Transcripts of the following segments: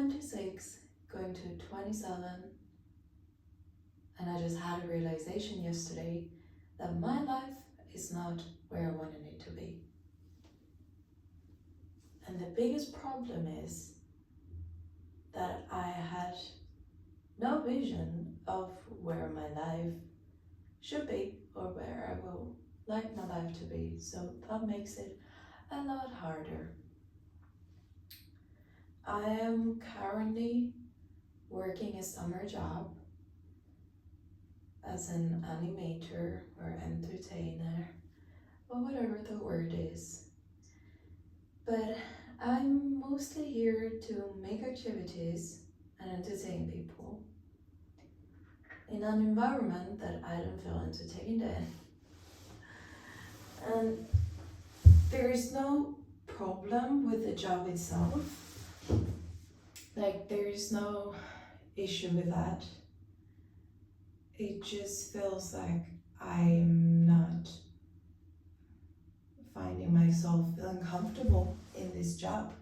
26, going to 27, and I just had a realization yesterday that my life is not where I wanted it to be. And the biggest problem is that I had no vision of where my life should be or where I will like my life to be. So that makes it a lot harder. I am currently working a summer job as an animator or entertainer, or whatever the word is. But I'm mostly here to make activities and entertain people in an environment that I don't feel entertained in. And there is no problem with the job itself. Like, there is no issue with that. It just feels like I'm not finding myself feeling comfortable in this job.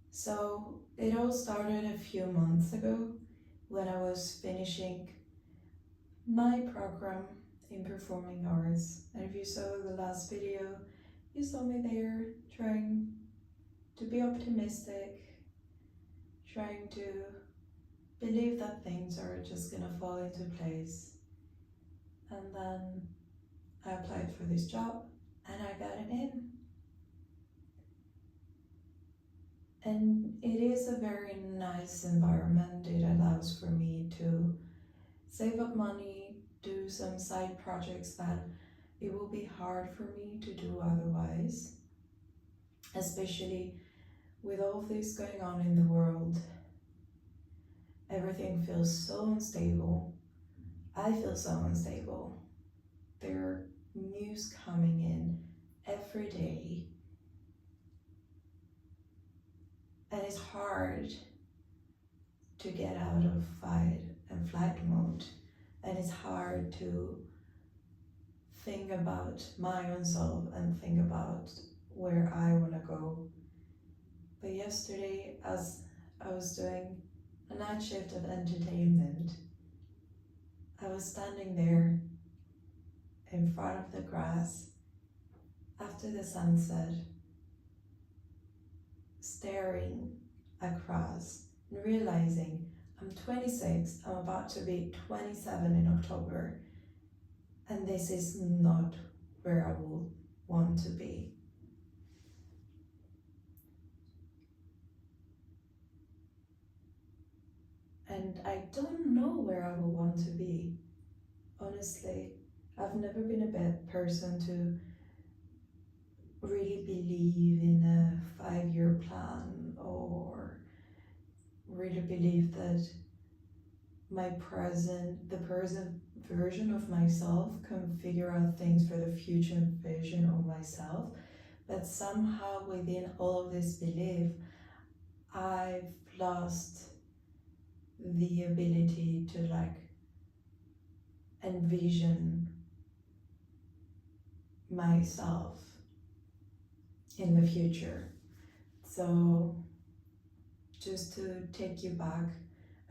So it all started a few months ago when I was finishing my program in performing arts. And if you saw the last video, you saw me there trying to be optimistic, trying to believe that things are just gonna fall into place. And then I applied for this job and I got it in. And it is a very nice environment. It allows for me to save up money, do some side projects that it will be hard for me to do otherwise, especially with all of this going on in the world. Everything feels so unstable. I feel so unstable. There are news coming in every day, and it's hard to get out of fight and flight mode, and it's hard to think about my own self and think about where I want to go. But yesterday, as I was doing a night shift of entertainment, I was standing there in front of the grass after the sunset, staring across and realizing I'm 26, I'm about to be 27 in October, and this is not where I will want to be. And I don't know where I will want to be. Honestly, I've never been a bad person to really believe in a 5-year plan or really believe that the present version of myself can figure out things for the future version of myself. But somehow within all of this belief, I've lost the ability to envision myself in the future. So just to take you back,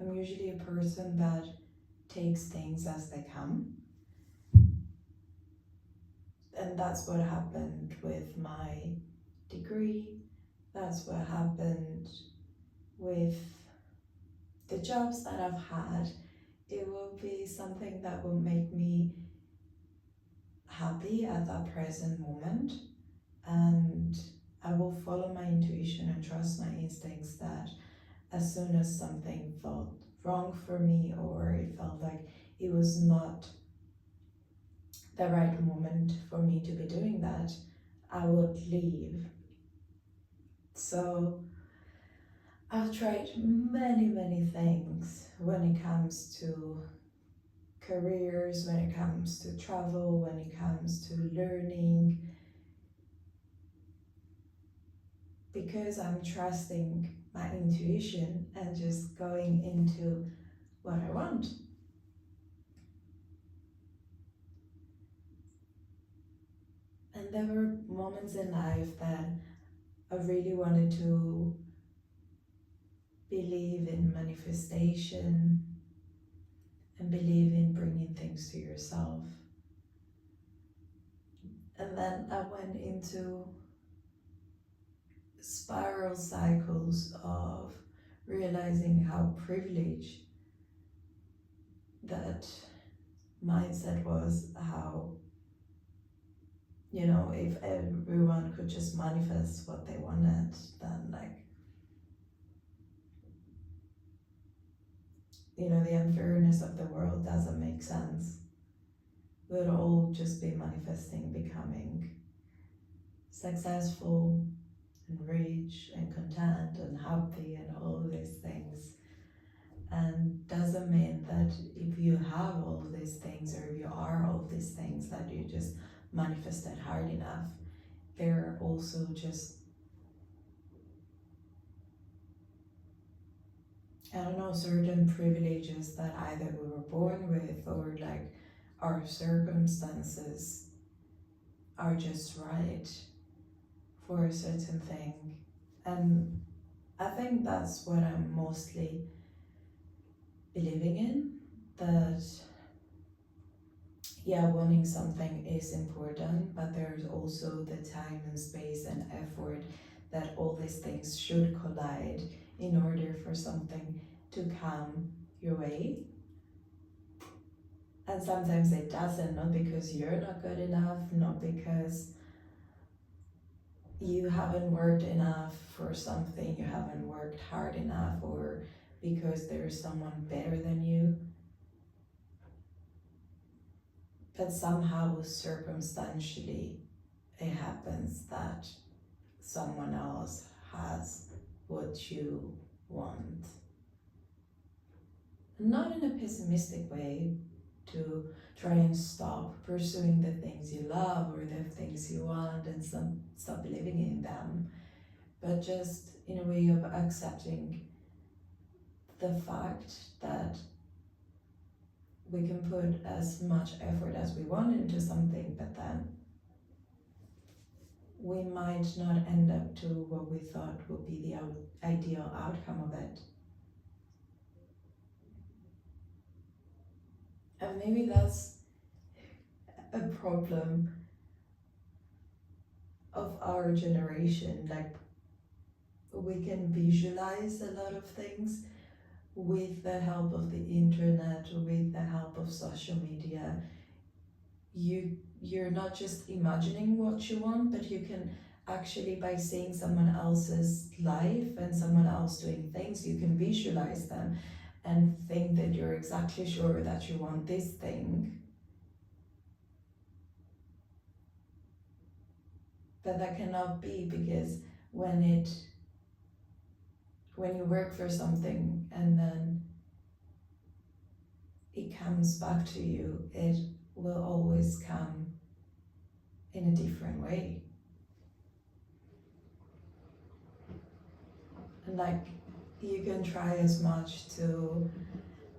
I'm usually a person that takes things as they come. And that's what happened with my degree. That's what happened with the jobs that I've had. It will be something that will make me happy at that present moment, and I will follow my intuition and trust my instincts that as soon as something felt wrong for me or it felt like it was not the right moment for me to be doing that, I would leave. So I've tried many things when it comes to careers, when it comes to travel, when it comes to learning, because I'm trusting my intuition and just going into what I want. And there were moments in life that I really wanted to believe in manifestation and believe in bringing things to yourself. And then I went into spiral cycles of realizing how privileged that mindset was, how, if everyone could just manifest what they wanted, then the unfairness of the world doesn't make sense. We'd all just be manifesting becoming successful and rich and content and happy and all these things. And doesn't mean that if you have all of these things, or if you are all of these things, that you just manifested hard enough. They're also just, I don't know, certain privileges that either we were born with, or our circumstances are just right for a certain thing. And I think that's what I'm mostly believing in, that wanting something is important, but there's also the time and space and effort that all these things should collide in order for something to come your way. And sometimes it doesn't, not because you're not good enough, not because you haven't worked enough for something, you haven't worked hard enough, or because there's someone better than you. But somehow, circumstantially, it happens that someone else has what you want. Not in a pessimistic way, to try and stop pursuing the things you love or the things you want and stop believing in them, but just in a way of accepting the fact that we can put as much effort as we want into something, but then we might not end up to what we thought would be the ideal outcome of it. And maybe that's a problem of our generation. We can visualize a lot of things with the help of the internet, with the help of social media. You're not just imagining what you want, but you can actually, by seeing someone else's life and someone else doing things, you can visualize them and think that you're exactly sure that you want this thing. But that cannot be, because when you work for something and then it comes back to you, it will always come in a different way. And you can try as much to,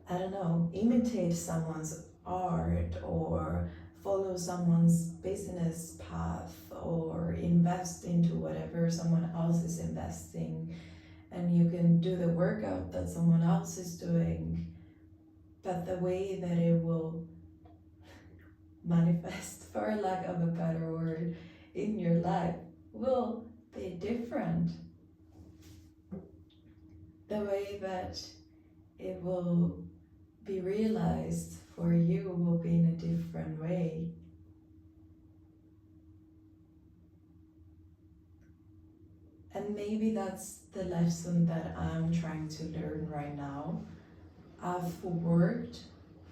I don't know, imitate someone's art or follow someone's business path or invest into whatever someone else is investing, and you can do the workout that someone else is doing, but the way that it will manifest, for lack of a better word, in your life will be different. The way that it will be realized for you will be in a different way. And maybe that's the lesson that I'm trying to learn right now. I've worked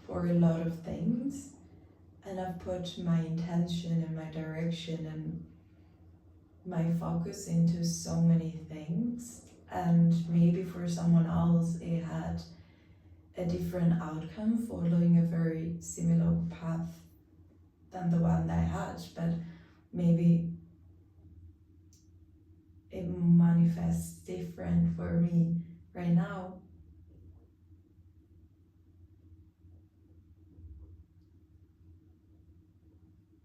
for a lot of things, and I've put my intention and my direction and my focus into so many things, and maybe for someone else it had a different outcome following a very similar path than the one that I had, but maybe it manifests different for me right now.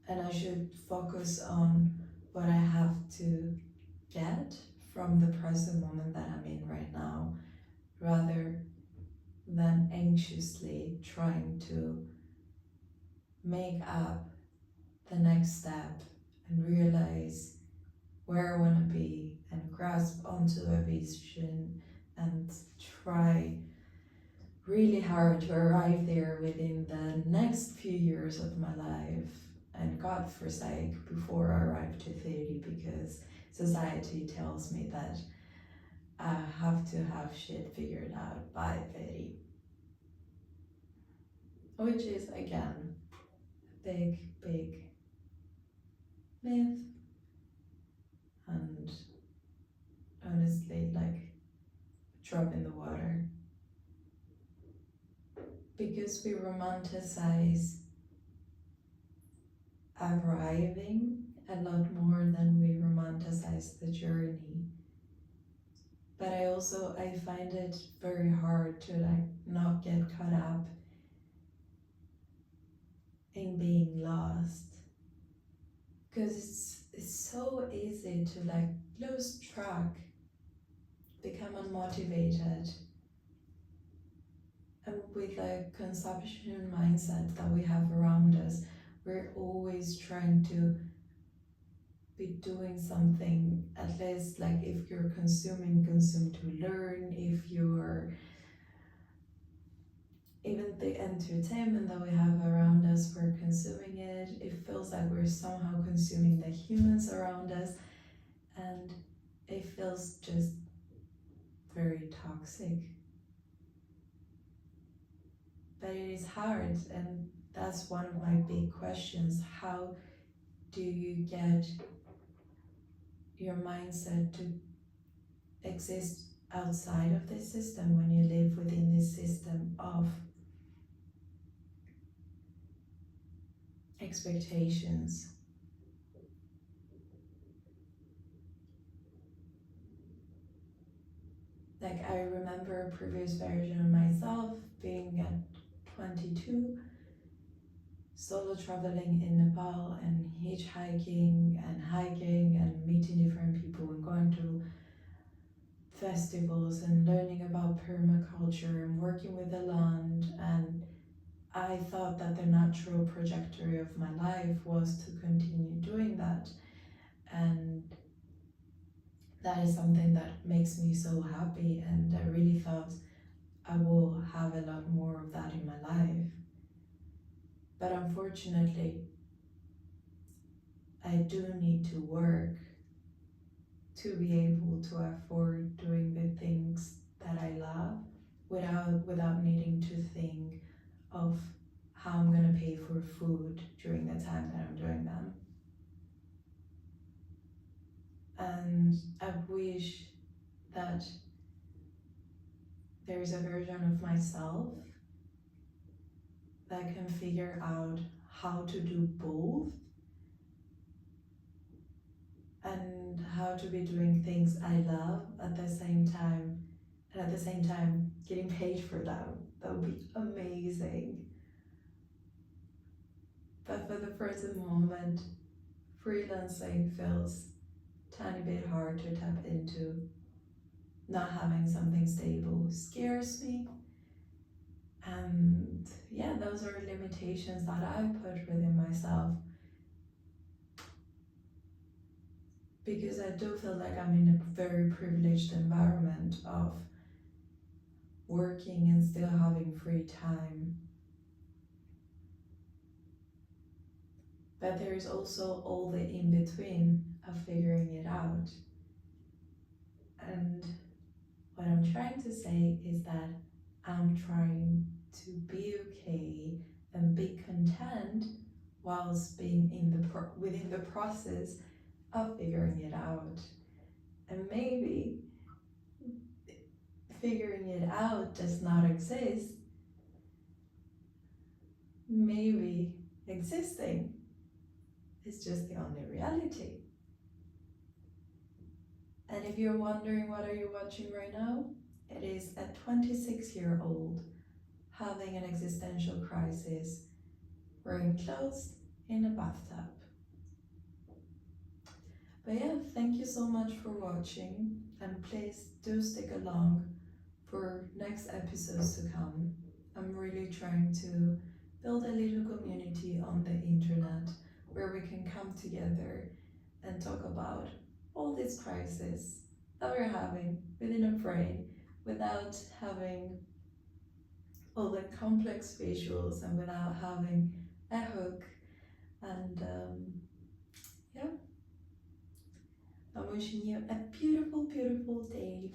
And I should focus on what I have to get from the present moment that I'm in right now, rather than anxiously trying to make up the next step and realize where I want to be and grasp onto a vision and try really hard to arrive there within the next few years of my life, and God forsake before I arrive to 30, because society tells me that I have to have shit figured out by 30, which is again a big myth, and honestly like drop in the water, because we romanticize arriving a lot more than we romanticize the journey. But I find it very hard to like not get caught up in being lost, because it's so easy to like lose track, become unmotivated, and with the consumption mindset that we have around us, we're always trying to be doing something. At least like if you're consuming, consume to learn. If you're even the entertainment that we have around us, we're consuming it. It feels like we're somehow consuming the humans around us, and it feels just very toxic. But it is hard, and that's one of my big questions. How do you get your mindset to exist outside of this system when you live within this system of expectations? Like, I remember a previous version of myself being at 22, solo traveling in Nepal and hitchhiking and hiking and meeting different people and going to festivals and learning about permaculture and working with the land. And I thought that the natural trajectory of my life was to continue doing that. And that is something that makes me so happy. And I really thought I will have a lot more of that in my life. But unfortunately, I do need to work to be able to afford doing the things that I love without needing to think of how I'm gonna pay for food during the time that I'm doing them. And I wish that there's a version of myself that can figure out how to do both, and how to be doing things I love at the same time, and at the same time getting paid for them. That would be amazing. But for the present moment, freelancing feels a tiny bit hard to tap into. Not having something stable scares me. And yeah, those are limitations that I put within myself, because I do feel like I'm in a very privileged environment of working and still having free time. But there is also all the in between of figuring it out. And what I'm trying to say is that I'm trying to be okay and be content whilst being within the process of figuring it out. And maybe figuring it out does not exist. Maybe existing is just the only reality. And if you're wondering what are you watching right now, it is a 26-year-old having an existential crisis, wearing clothes in a bathtub. But yeah, thank you so much for watching, and please do stick along for next episodes to come, I'm really trying to build a little community on the internet where we can come together and talk about all these crises that we're having within a brain without having all the complex visuals and without having a hook. And yeah, I'm wishing you a beautiful, beautiful day.